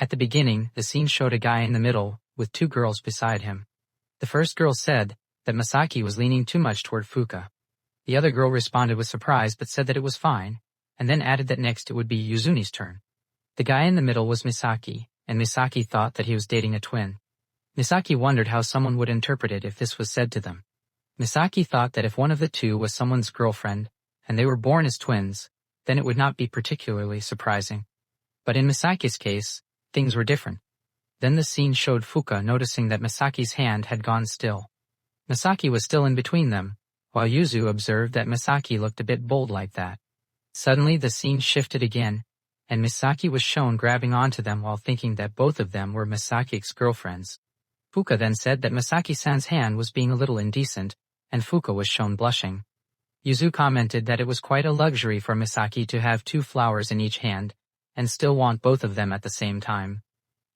At the beginning, the scene showed a guy in the middle, with two girls beside him. The first girl said that Misaki was leaning too much toward Fuka. The other girl responded with surprise but said that it was fine, and then added that next it would be Yuzumi's turn. The guy in the middle was Misaki, and Misaki thought that he was dating a twin. Misaki wondered how someone would interpret it if this was said to them. Misaki thought that if one of the two was someone's girlfriend, and they were born as twins, then it would not be particularly surprising. But in Misaki's case, things were different. Then the scene showed Fuka noticing that Misaki's hand had gone still. Misaki was still in between them, while Yuzu observed that Misaki looked a bit bold like that. Suddenly the scene shifted again, and Misaki was shown grabbing onto them while thinking that both of them were Misaki's girlfriends. Fuka then said that Misaki-san's hand was being a little indecent, and Fuka was shown blushing. Yuzu commented that it was quite a luxury for Misaki to have two flowers in each hand, and still want both of them at the same time.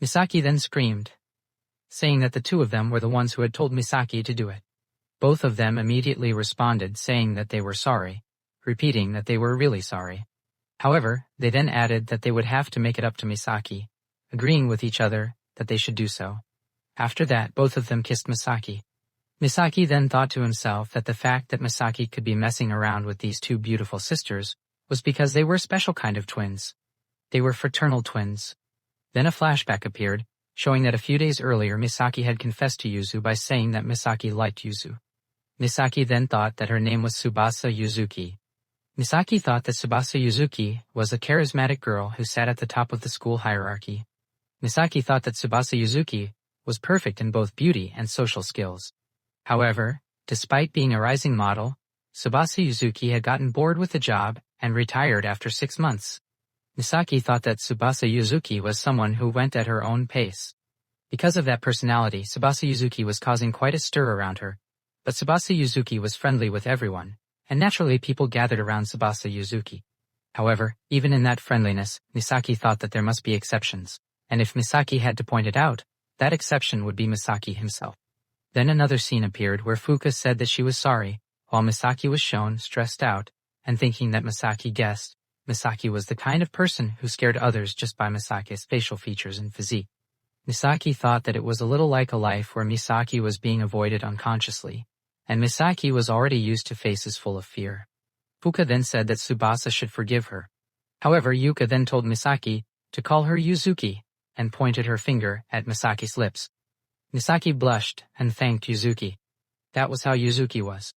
Misaki then screamed, saying that the two of them were the ones who had told Misaki to do it. Both of them immediately responded saying that they were sorry, repeating that they were really sorry. However, they then added that they would have to make it up to Misaki, agreeing with each other that they should do so. After that, both of them kissed Misaki. Misaki then thought to himself that the fact that Misaki could be messing around with these two beautiful sisters was because they were a special kind of twins. They were fraternal twins. Then a flashback appeared, showing that a few days earlier Misaki had confessed to Yuzu by saying that Misaki liked Yuzu. Misaki then thought that her name was Tsubasa Yuzuki. Misaki thought that Tsubasa Yuzuki was a charismatic girl who sat at the top of the school hierarchy. Misaki thought that Tsubasa Yuzuki was perfect in both beauty and social skills. However, despite being a rising model, Tsubasa Yuzuki had gotten bored with the job and retired after 6 months. Misaki thought that Tsubasa Yuzuki was someone who went at her own pace. Because of that personality, Tsubasa Yuzuki was causing quite a stir around her. But Tsubasa Yuzuki was friendly with everyone, and naturally people gathered around Tsubasa Yuzuki. However, even in that friendliness, Misaki thought that there must be exceptions, and if Misaki had to point it out, that exception would be Misaki himself. Then another scene appeared where Fuka said that she was sorry, while Misaki was shown stressed out, and thinking that Misaki guessed. Misaki was the kind of person who scared others just by Misaki's facial features and physique. Misaki thought that it was a little like a life where Misaki was being avoided unconsciously, and Misaki was already used to faces full of fear. Fuka then said that Tsubasa should forgive her. However, Yuka then told Misaki to call her Yuzuki, and pointed her finger at Misaki's lips. Misaki blushed and thanked Yuzuki. That was how Yuzuki was.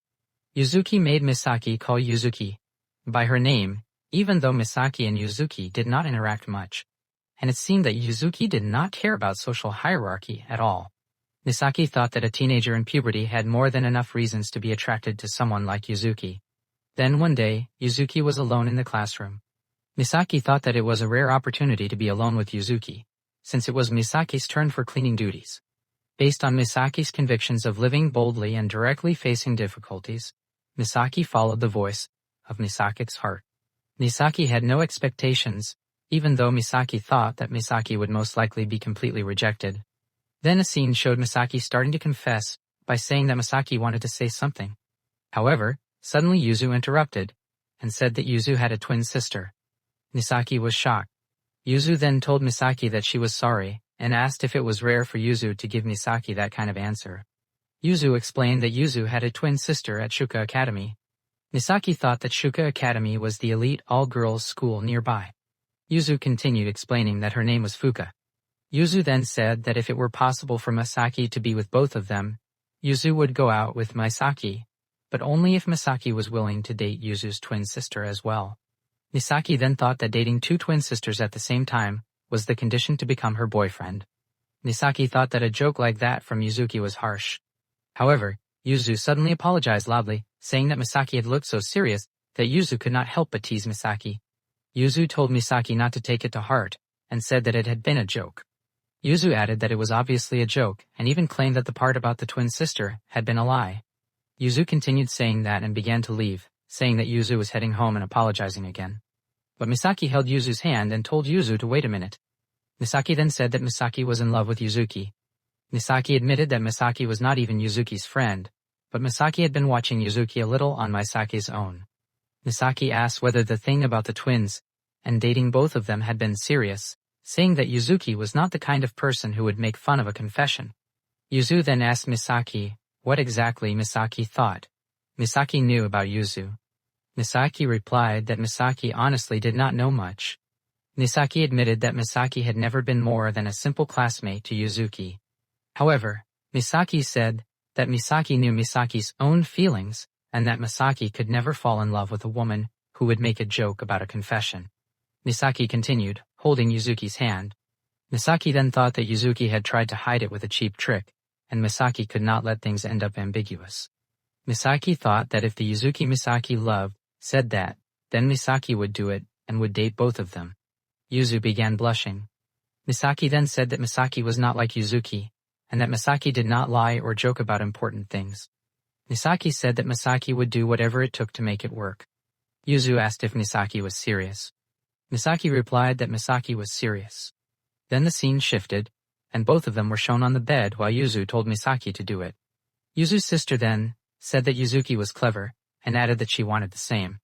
Yuzuki made Misaki call Yuzuki by her name, even though Misaki and Yuzuki did not interact much, and it seemed that Yuzuki did not care about social hierarchy at all. Misaki thought that a teenager in puberty had more than enough reasons to be attracted to someone like Yuzuki. Then one day, Yuzuki was alone in the classroom. Misaki thought that it was a rare opportunity to be alone with Yuzuki, since it was Misaki's turn for cleaning duties. Based on Misaki's convictions of living boldly and directly facing difficulties, Misaki followed the voice of Misaki's heart. Misaki had no expectations, even though Misaki thought that Misaki would most likely be completely rejected. Then a scene showed Misaki starting to confess by saying that Misaki wanted to say something. However, suddenly Yuzu interrupted and said that Yuzu had a twin sister. Misaki was shocked. Yuzu then told Misaki that she was sorry and asked if it was rare for Yuzu to give Misaki that kind of answer. Yuzu explained that Yuzu had a twin sister at Shuka Academy. Misaki thought that Shuka Academy was the elite all-girls school nearby. Yuzu continued explaining that her name was Fuka. Yuzu then said that if it were possible for Misaki to be with both of them, Yuzu would go out with Misaki, but only if Misaki was willing to date Yuzu's twin sister as well. Misaki then thought that dating two twin sisters at the same time was the condition to become her boyfriend. Misaki thought that a joke like that from Yuzuki was harsh. However, Yuzu suddenly apologized loudly, saying that Misaki had looked so serious that Yuzu could not help but tease Misaki. Yuzu told Misaki not to take it to heart, and said that it had been a joke. Yuzu added that it was obviously a joke, and even claimed that the part about the twin sister had been a lie. Yuzu continued saying that and began to leave, saying that Yuzu was heading home and apologizing again. But Misaki held Yuzu's hand and told Yuzu to wait a minute. Misaki then said that Misaki was in love with Yuzuki. Misaki admitted that Misaki was not even Yuzuki's friend, but Misaki had been watching Yuzuki a little on Misaki's own. Misaki asked whether the thing about the twins and dating both of them had been serious, saying that Yuzuki was not the kind of person who would make fun of a confession. Yuzu then asked Misaki what exactly Misaki thought. Misaki knew about Yuzu. Misaki replied that Misaki honestly did not know much. Misaki admitted that Misaki had never been more than a simple classmate to Yuzuki. However, Misaki said that Misaki knew Misaki's own feelings and that Misaki could never fall in love with a woman who would make a joke about a confession. Misaki continued, holding Yuzuki's hand. Misaki then thought that Yuzuki had tried to hide it with a cheap trick, and Misaki could not let things end up ambiguous. Misaki thought that if the Yuzuki Misaki loved said that, then Misaki would do it and would date both of them. Yuzu began blushing. Misaki then said that Misaki was not like Yuzuki, and that Misaki did not lie or joke about important things. Misaki said that Misaki would do whatever it took to make it work. Yuzu asked if Misaki was serious. Misaki replied that Misaki was serious. Then the scene shifted, and both of them were shown on the bed while Yuzu told Misaki to do it. Yuzu's sister then said that Yuzuki was clever, and added that she wanted the same.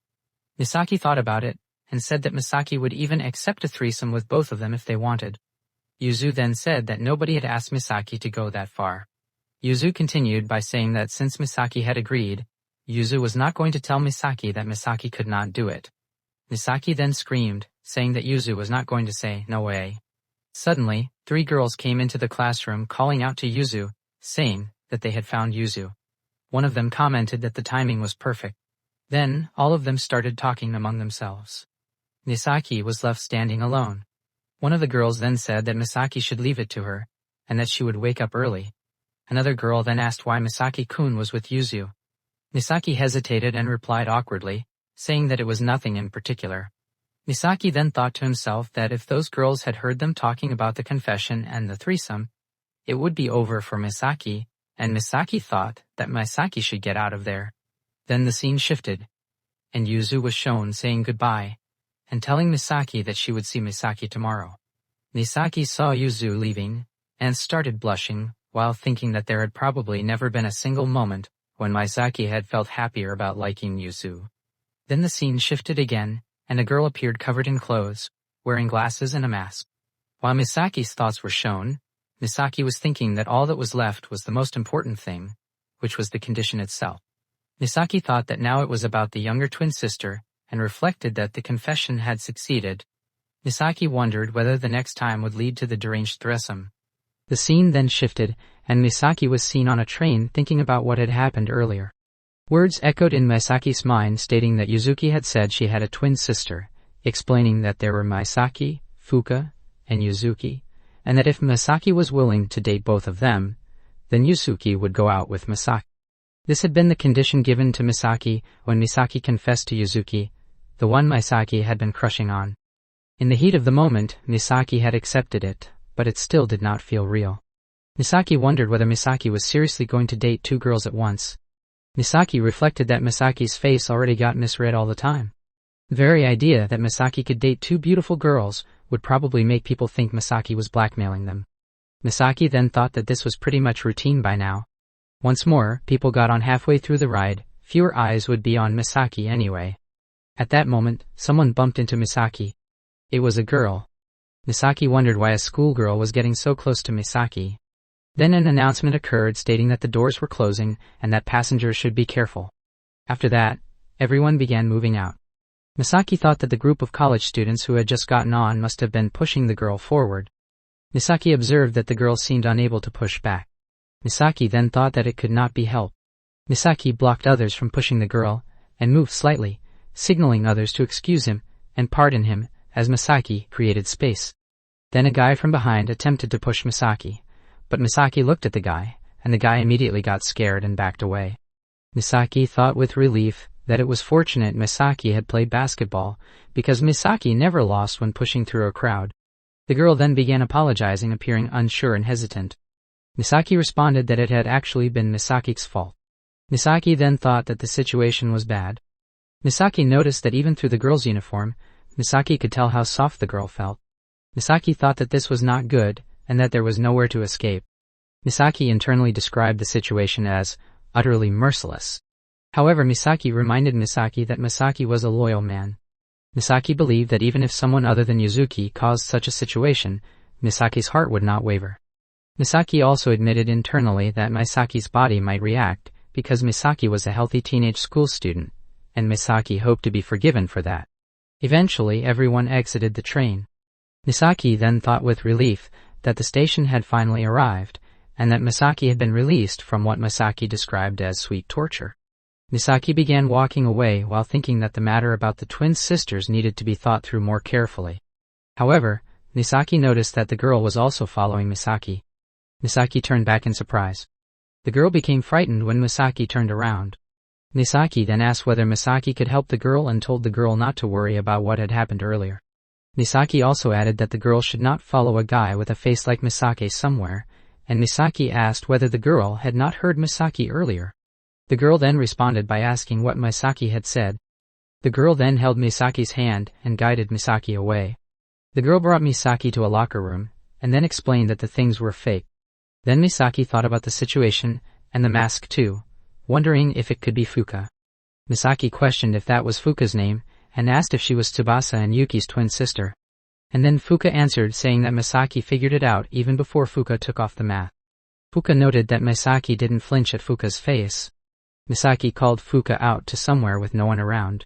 Misaki thought about it, and said that Misaki would even accept a threesome with both of them if they wanted. Yuzu then said that nobody had asked Misaki to go that far. Yuzu continued by saying that since Misaki had agreed, Yuzu was not going to tell Misaki that Misaki could not do it. Misaki then screamed, saying that Yuzu was not going to say, "No way." Suddenly, 3 girls came into the classroom calling out to Yuzu, saying that they had found Yuzu. One of them commented that the timing was perfect. Then, all of them started talking among themselves. Misaki was left standing alone. One of the girls then said that Misaki should leave it to her, and that she would wake up early. Another girl then asked why Misaki-kun was with Yuzu. Misaki hesitated and replied awkwardly, saying that it was nothing in particular. Misaki then thought to himself that if those girls had heard them talking about the confession and the threesome, it would be over for Misaki, and Misaki thought that Misaki should get out of there. Then the scene shifted, and Yuzu was shown saying goodbye, and telling Misaki that she would see Misaki tomorrow. Misaki saw Yuzu leaving, and started blushing, while thinking that there had probably never been a single moment when Misaki had felt happier about liking Yuzu. Then the scene shifted again, and a girl appeared covered in clothes, wearing glasses and a mask. While Misaki's thoughts were shown, Misaki was thinking that all that was left was the most important thing, which was the condition itself. Misaki thought that now it was about the younger twin sister, and reflected that the confession had succeeded. Misaki wondered whether the next time would lead to the deranged threesome. The scene then shifted, and Misaki was seen on a train thinking about what had happened earlier. Words echoed in Misaki's mind stating that Yuzuki had said she had a twin sister, explaining that there were Misaki, Fuka, and Yuzuki, and that if Misaki was willing to date both of them, then Yuzuki would go out with Misaki. This had been the condition given to Misaki when Misaki confessed to Yuzuki, the one Misaki had been crushing on. In the heat of the moment, Misaki had accepted it, but it still did not feel real. Misaki wondered whether Misaki was seriously going to date 2 girls at once. Misaki reflected that Misaki's face already got misread all the time. The very idea that Misaki could date 2 beautiful girls would probably make people think Misaki was blackmailing them. Misaki then thought that this was pretty much routine by now. Once more, people got on halfway through the ride, fewer eyes would be on Misaki anyway. At that moment, someone bumped into Misaki. It was a girl. Misaki wondered why a schoolgirl was getting so close to Misaki. Then an announcement occurred stating that the doors were closing and that passengers should be careful. After that, everyone began moving out. Misaki thought that the group of college students who had just gotten on must have been pushing the girl forward. Misaki observed that the girl seemed unable to push back. Misaki then thought that it could not be helped. Misaki blocked others from pushing the girl, and moved slightly, signaling others to excuse him and pardon him as Misaki created space. Then a guy from behind attempted to push Misaki, but Misaki looked at the guy, and the guy immediately got scared and backed away. Misaki thought with relief that it was fortunate Misaki had played basketball, because Misaki never lost when pushing through a crowd. The girl then began apologizing, appearing unsure and hesitant. Misaki responded that it had actually been Misaki's fault. Misaki then thought that the situation was bad. Misaki noticed that even through the girl's uniform, Misaki could tell how soft the girl felt. Misaki thought that this was not good, and that there was nowhere to escape. Misaki internally described the situation as utterly merciless. However, Misaki reminded Misaki that Misaki was a loyal man. Misaki believed that even if someone other than Yuzuki caused such a situation, Misaki's heart would not waver. Misaki also admitted internally that Misaki's body might react because Misaki was a healthy teenage school student, and Misaki hoped to be forgiven for that. Eventually, everyone exited the train. Misaki then thought with relief that the station had finally arrived, and that Misaki had been released from what Misaki described as sweet torture. Misaki began walking away while thinking that the matter about the twin sisters needed to be thought through more carefully. However, Misaki noticed that the girl was also following Misaki. Misaki turned back in surprise. The girl became frightened when Misaki turned around. Misaki then asked whether Misaki could help the girl and told the girl not to worry about what had happened earlier. Misaki also added that the girl should not follow a guy with a face like Misaki somewhere, and Misaki asked whether the girl had not heard Misaki earlier. The girl then responded by asking what Misaki had said. The girl then held Misaki's hand and guided Misaki away. The girl brought Misaki to a locker room, and then explained that the things were fake. Then Misaki thought about the situation, and the mask too, wondering if it could be Fuka. Misaki questioned if that was Fuka's name, and asked if she was Tsubasa and Yuki's twin sister. And then Fuka answered saying that Misaki figured it out even before Fuka took off the mask. Fuka noted that Misaki didn't flinch at Fuka's face. Misaki called Fuka out to somewhere with no one around.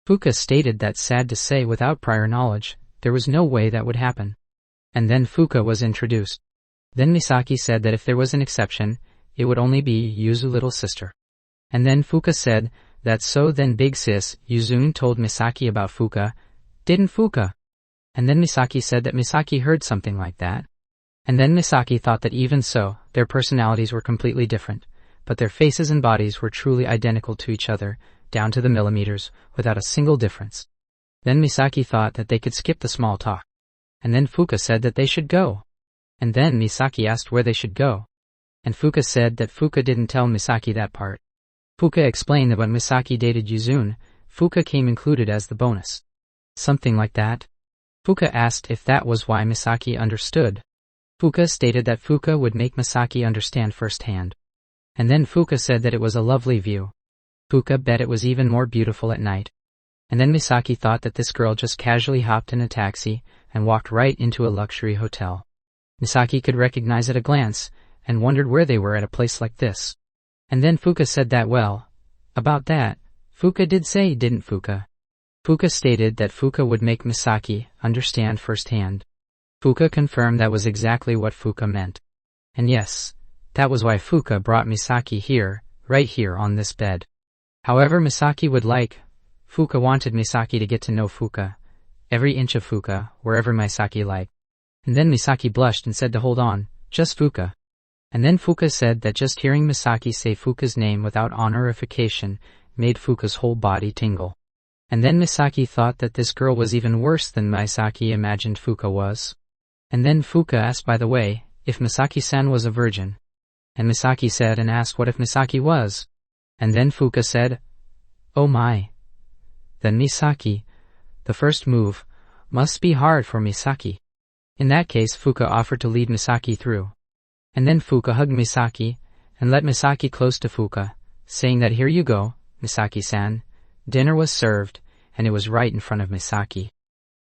Fuka stated that, sad to say, without prior knowledge, there was no way that would happen. And then Fuka was introduced. Then Misaki said that if there was an exception, it would only be Yuzu's little sister. And then Fuka said that so then big sis Yuzun told Misaki about Fuka, didn't Fuka? And then Misaki said that Misaki heard something like that. And then Misaki thought that even so, their personalities were completely different, but their faces and bodies were truly identical to each other, down to the millimeters, without a single difference. Then Misaki thought that they could skip the small talk. And then Fuka said that they should go. And then Misaki asked where they should go. And Fuka said that Fuka didn't tell Misaki that part. Fuka explained that when Misaki dated Yuzun, Fuka came included as the bonus. Something like that. Fuka asked if that was why Misaki understood. Fuka stated that Fuka would make Misaki understand firsthand. And then Fuka said that it was a lovely view. Fuka bet it was even more beautiful at night. And then Misaki thought that this girl just casually hopped in a taxi and walked right into a luxury hotel. Misaki could recognize at a glance, and wondered where they were at a place like this. And then Fuka said that about that, Fuka did say, didn't Fuka? Fuka stated that Fuka would make Misaki understand firsthand. Fuka confirmed that was exactly what Fuka meant. And yes, that was why Fuka brought Misaki here, right here on this bed. However Misaki would like, Fuka wanted Misaki to get to know Fuka, every inch of Fuka, wherever Misaki liked. And then Misaki blushed and said to hold on, just Fuka. And then Fuka said that just hearing Misaki say Fuka's name without honorification made Fuka's whole body tingle. And then Misaki thought that this girl was even worse than Misaki imagined Fuka was. And then Fuka asked, by the way, if Misaki-san was a virgin. And Misaki said and asked what if Misaki was. And then Fuka said, oh my. Then Misaki, the first move, must be hard for Misaki. In that case Fuka offered to lead Misaki through. And then Fuka hugged Misaki, and let Misaki close to Fuka, saying that here you go, Misaki-san. Dinner was served, and it was right in front of Misaki.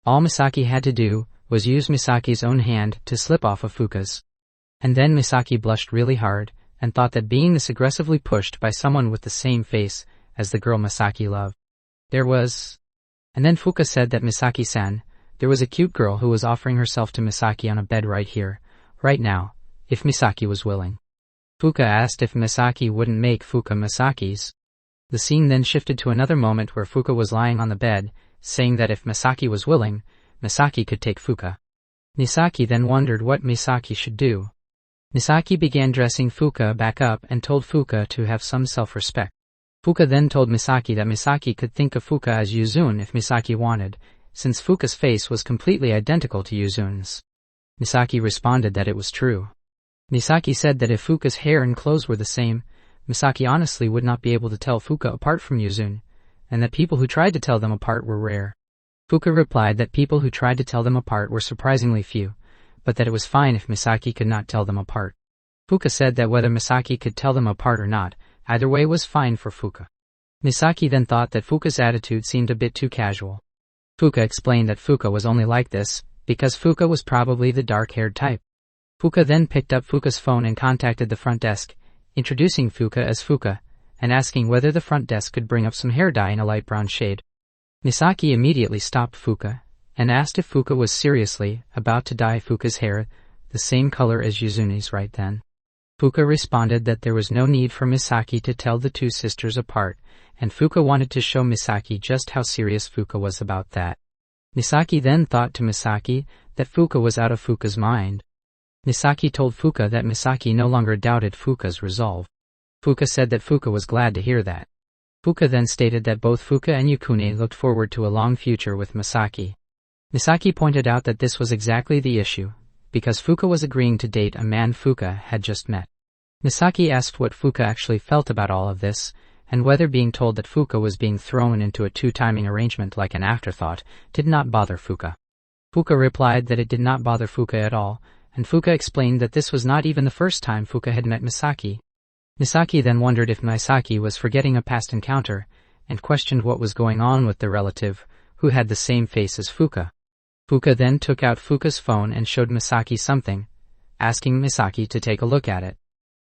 All Misaki had to do was use Misaki's own hand to slip off of Fuka's. And then Misaki blushed really hard, and thought that being this aggressively pushed by someone with the same face as the girl Misaki loved. And then Fuka said that Misaki-san, there was a cute girl who was offering herself to Misaki on a bed right here, right now, if Misaki was willing. Fuka asked if Misaki wouldn't make Fuka Misaki's. The scene then shifted to another moment where Fuka was lying on the bed, saying that if Misaki was willing, Misaki could take Fuka. Misaki then wondered what Misaki should do. Misaki began dressing Fuka back up and told Fuka to have some self-respect. Fuka then told Misaki that Misaki could think of Fuka as Yuzun if Misaki wanted, since Fuka's face was completely identical to Yuzun's. Misaki responded that it was true. Misaki said that if Fuka's hair and clothes were the same, Misaki honestly would not be able to tell Fuka apart from Yuzun, and that people who tried to tell them apart were rare. Fuka replied that people who tried to tell them apart were surprisingly few, but that it was fine if Misaki could not tell them apart. Fuka said that whether Misaki could tell them apart or not, either way was fine for Fuka. Misaki then thought that Fuka's attitude seemed a bit too casual. Fuka explained that Fuka was only like this because Fuka was probably the dark-haired type. Fuka then picked up Fuka's phone and contacted the front desk, introducing Fuka as Fuka, and asking whether the front desk could bring up some hair dye in a light brown shade. Misaki immediately stopped Fuka and asked if Fuka was seriously about to dye Fuka's hair the same color as Yuzune's right then. Fuka responded that there was no need for Misaki to tell the two sisters apart, and Fuka wanted to show Misaki just how serious Fuka was about that. Misaki then thought to Misaki that Fuka was out of Fuka's mind. Misaki told Fuka that Misaki no longer doubted Fuka's resolve. Fuka said that Fuka was glad to hear that. Fuka then stated that both Fuka and Yukune looked forward to a long future with Misaki. Misaki pointed out that this was exactly the issue, because Fuka was agreeing to date a man Fuka had just met. Misaki asked what Fuka actually felt about all of this, and whether being told that Fuka was being thrown into a two-timing arrangement like an afterthought did not bother Fuka. Fuka replied that it did not bother Fuka at all, and Fuka explained that this was not even the first time Fuka had met Misaki. Misaki then wondered if Misaki was forgetting a past encounter, and questioned what was going on with the relative, who had the same face as Fuka. Fuka then took out Fuka's phone and showed Misaki something, asking Misaki to take a look at it.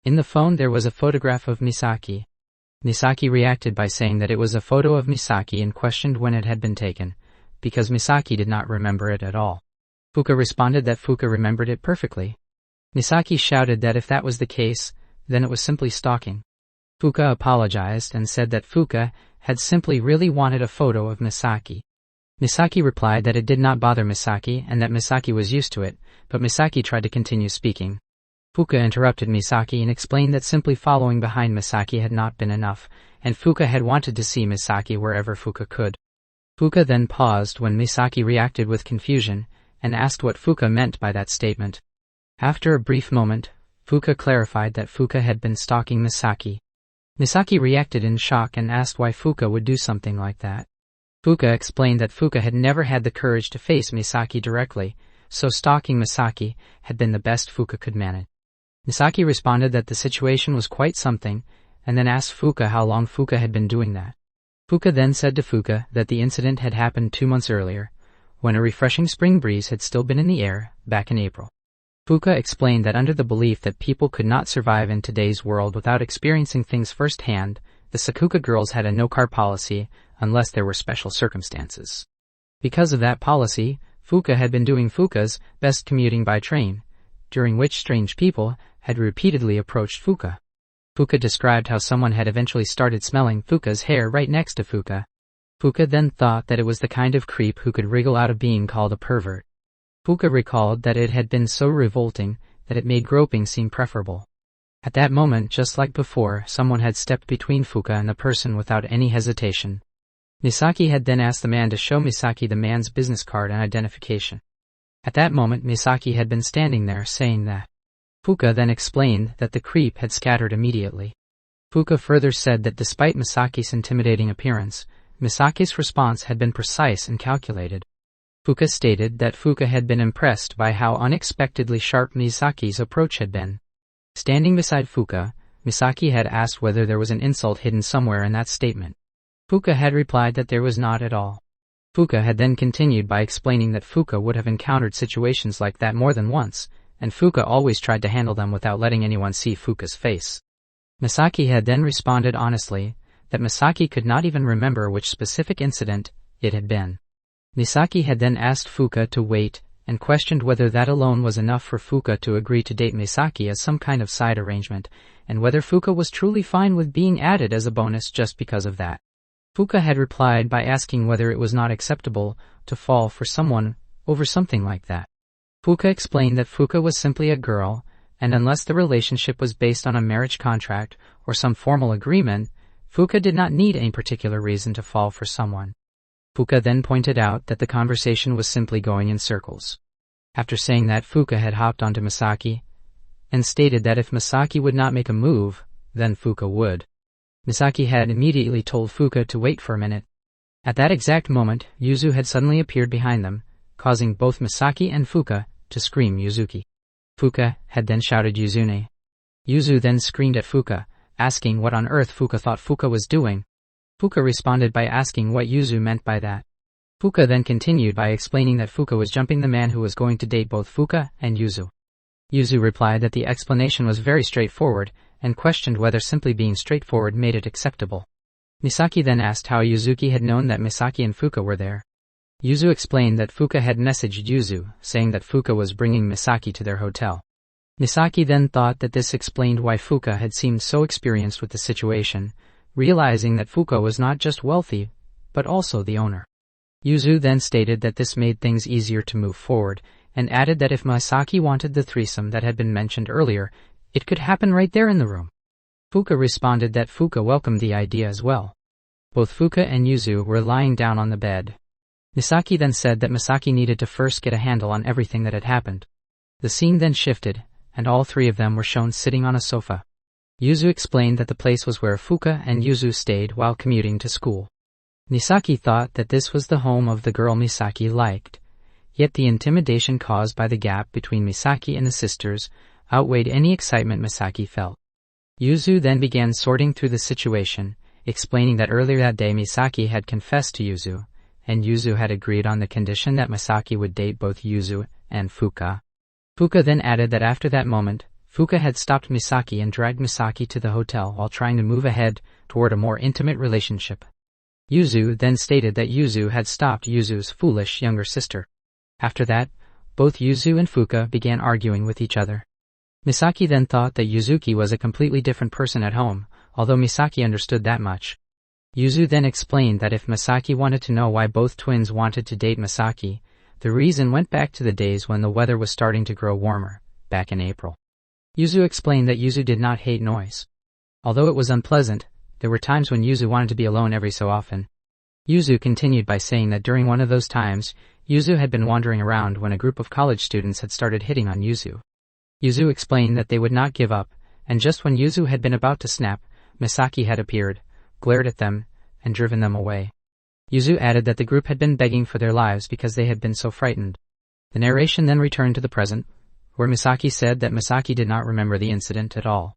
In the phone there was a photograph of Misaki. Misaki reacted by saying that it was a photo of Misaki and questioned when it had been taken, because Misaki did not remember it at all. Fuka responded that Fuka remembered it perfectly. Misaki shouted that if that was the case, then it was simply stalking. Fuka apologized and said that Fuka had simply really wanted a photo of Misaki. Misaki replied that it did not bother Misaki and that Misaki was used to it, but Misaki tried to continue speaking. Fuka interrupted Misaki and explained that simply following behind Misaki had not been enough, and Fuka had wanted to see Misaki wherever Fuka could. Fuka then paused when Misaki reacted with confusion and asked what Fuka meant by that statement. After a brief moment, Fuka clarified that Fuka had been stalking Misaki. Misaki reacted in shock and asked why Fuka would do something like that. Fuka explained that Fuka had never had the courage to face Misaki directly, so stalking Misaki had been the best Fuka could manage. Misaki responded that the situation was quite something, and then asked Fuka how long Fuka had been doing that. Fuka then said to Fuka that the incident had happened 2 months earlier, when a refreshing spring breeze had still been in the air, back in April. Fuka explained that under the belief that people could not survive in today's world without experiencing things firsthand, the Sakuga girls had a no-car policy unless there were special circumstances. Because of that policy, Fuka had been doing Fuka's best commuting by train, during which strange people had repeatedly approached Fuka. Fuka described how someone had eventually started smelling Fuka's hair right next to Fuka. Fuka then thought that it was the kind of creep who could wriggle out of being called a pervert. Fuka recalled that it had been so revolting that it made groping seem preferable. At that moment, just like before, someone had stepped between Fuka and the person without any hesitation. Misaki had then asked the man to show Misaki the man's business card and identification. At that moment, Misaki had been standing there saying that. Fuka then explained that the creep had scattered immediately. Fuka further said that despite Misaki's intimidating appearance, Misaki's response had been precise and calculated. Fuka stated that Fuka had been impressed by how unexpectedly sharp Misaki's approach had been. Standing beside Fuka, Misaki had asked whether there was an insult hidden somewhere in that statement. Fuka had replied that there was not at all. Fuka had then continued by explaining that Fuka would have encountered situations like that more than once, and Fuka always tried to handle them without letting anyone see Fuka's face. Misaki had then responded honestly that Misaki could not even remember which specific incident it had been. Misaki had then asked Fuka to wait and questioned whether that alone was enough for Fuka to agree to date Misaki as some kind of side arrangement, and whether Fuka was truly fine with being added as a bonus just because of that. Fuka had replied by asking whether it was not acceptable to fall for someone over something like that. Fuka explained that Fuka was simply a girl, and unless the relationship was based on a marriage contract or some formal agreement, Fuka did not need any particular reason to fall for someone. Fuka then pointed out that the conversation was simply going in circles. After saying that, Fuka had hopped onto Misaki and stated that if Misaki would not make a move, then Fuka would. Misaki had immediately told Fuka to wait for a minute. At that exact moment, Yuzu had suddenly appeared behind them, causing both Misaki and Fuka to scream Yuzuki. Fuka had then shouted Yuzune. Yuzu then screamed at Fuka, asking what on earth Fuka thought Fuka was doing. Fuka responded by asking what Yuzu meant by that. Fuka then continued by explaining that Fuka was jumping the man who was going to date both Fuka and Yuzu. Yuzu replied that the explanation was very straightforward, and questioned whether simply being straightforward made it acceptable. Misaki then asked how Yuzuki had known that Misaki and Fuka were there. Yuzu explained that Fuka had messaged Yuzu, saying that Fuka was bringing Misaki to their hotel. Misaki then thought that this explained why Fuka had seemed so experienced with the situation, realizing that Fuka was not just wealthy, but also the owner. Yuzu then stated that this made things easier to move forward, and added that if Misaki wanted the threesome that had been mentioned earlier, it could happen right there in the room. Fuka responded that Fuka welcomed the idea as well. Both Fuka and Yuzu were lying down on the bed. Misaki then said that Misaki needed to first get a handle on everything that had happened. The scene then shifted, and all three of them were shown sitting on a sofa. Yuzu explained that the place was where Fuka and Yuzu stayed while commuting to school. Misaki thought that this was the home of the girl Misaki liked, yet the intimidation caused by the gap between Misaki and the sisters outweighed any excitement Misaki felt. Yuzu then began sorting through the situation, explaining that earlier that day Misaki had confessed to Yuzu, and Yuzu had agreed on the condition that Misaki would date both Yuzu and Fuka. Fuka then added that after that moment, Fuka had stopped Misaki and dragged Misaki to the hotel while trying to move ahead toward a more intimate relationship. Yuzu then stated that Yuzu had stopped Yuzu's foolish younger sister. After that, both Yuzu and Fuka began arguing with each other. Misaki then thought that Yuzuki was a completely different person at home, although Misaki understood that much. Yuzu then explained that if Misaki wanted to know why both twins wanted to date Misaki, the reason went back to the days when the weather was starting to grow warmer, back in April. Yuzu explained that Yuzu did not hate noise. Although it was unpleasant, there were times when Yuzu wanted to be alone every so often. Yuzu continued by saying that during one of those times, Yuzu had been wandering around when a group of college students had started hitting on Yuzu. Yuzu explained that they would not give up, and just when Yuzu had been about to snap, Misaki had appeared, glared at them, and driven them away. Yuzu added that the group had been begging for their lives because they had been so frightened. The narration then returned to the present, where Misaki said that Misaki did not remember the incident at all.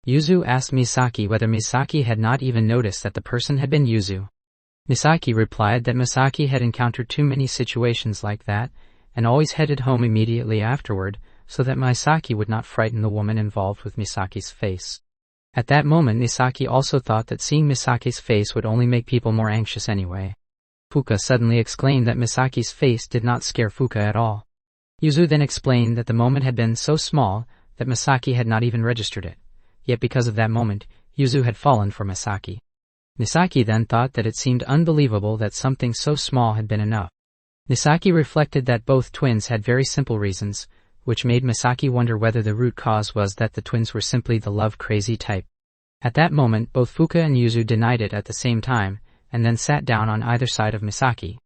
Yuzu asked Misaki whether Misaki had not even noticed that the person had been Yuzu. Misaki replied that Misaki had encountered too many situations like that, and always headed home immediately afterward, so that Misaki would not frighten the woman involved with Misaki's face. At that moment, Misaki also thought that seeing Misaki's face would only make people more anxious anyway. Fuka suddenly exclaimed that Misaki's face did not scare Fuka at all. Yuzu then explained that the moment had been so small that Misaki had not even registered it, yet because of that moment, Yuzu had fallen for Misaki. Misaki then thought that it seemed unbelievable that something so small had been enough. Misaki reflected that both twins had very simple reasons, which made Misaki wonder whether the root cause was that the twins were simply the love-crazy type. At that moment, both Fuka and Yuzu denied it at the same time, and then sat down on either side of Misaki.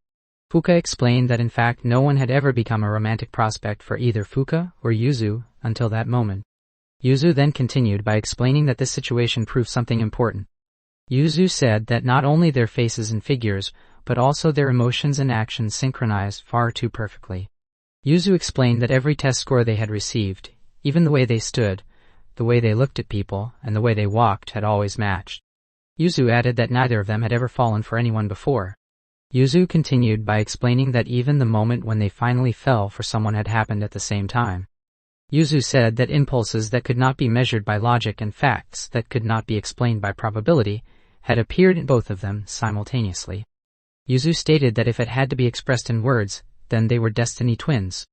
Fuka explained that in fact no one had ever become a romantic prospect for either Fuka or Yuzu until that moment. Yuzu then continued by explaining that this situation proved something important. Yuzu said that not only their faces and figures, but also their emotions and actions synchronized far too perfectly. Yuzu explained that every test score they had received, even the way they stood, the way they looked at people, and the way they walked had always matched. Yuzu added that neither of them had ever fallen for anyone before. Yuzu continued by explaining that even the moment when they finally fell for someone had happened at the same time. Yuzu said that impulses that could not be measured by logic and facts that could not be explained by probability had appeared in both of them simultaneously. Yuzu stated that if it had to be expressed in words, then they were destiny twins.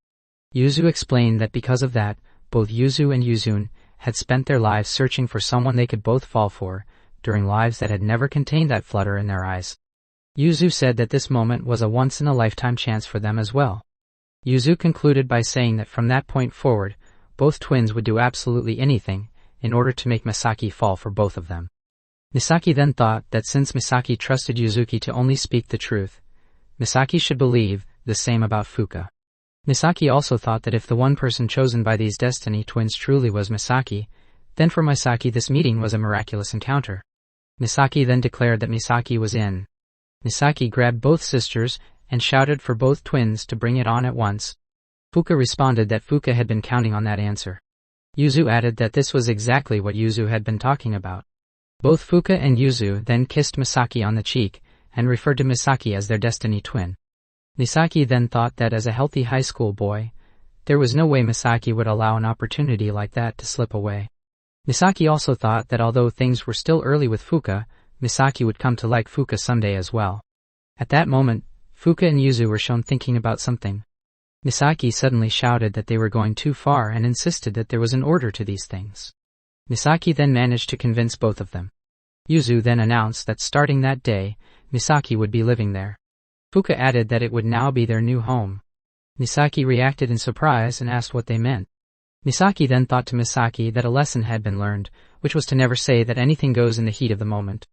Yuzu explained that because of that, both Yuzu and Yuzun had spent their lives searching for someone they could both fall for, during lives that had never contained that flutter in their eyes. Yuzu said that this moment was a once-in-a-lifetime chance for them as well. Yuzu concluded by saying that from that point forward, both twins would do absolutely anything in order to make Misaki fall for both of them. Misaki then thought that since Misaki trusted Yuzuki to only speak the truth, Misaki should believe the same about Fuka. Misaki also thought that if the one person chosen by these destiny twins truly was Misaki, then for Misaki this meeting was a miraculous encounter. Misaki then declared that Misaki was in. Misaki grabbed both sisters and shouted for both twins to bring it on at once. Fuka responded that Fuka had been counting on that answer. Yuzu added that this was exactly what Yuzu had been talking about. Both Fuka and Yuzu then kissed Misaki on the cheek and referred to Misaki as their destiny twin. Misaki then thought that as a healthy high school boy, there was no way Misaki would allow an opportunity like that to slip away. Misaki also thought that although things were still early with Fuka, Misaki would come to like Fuka someday as well. At that moment, Fuka and Yuzu were shown thinking about something. Misaki suddenly shouted that they were going too far and insisted that there was an order to these things. Misaki then managed to convince both of them. Yuzu then announced that starting that day, Misaki would be living there. Fuka added that it would now be their new home. Misaki reacted in surprise and asked what they meant. Misaki then thought to Misaki that a lesson had been learned, which was to never say that anything goes in the heat of the moment.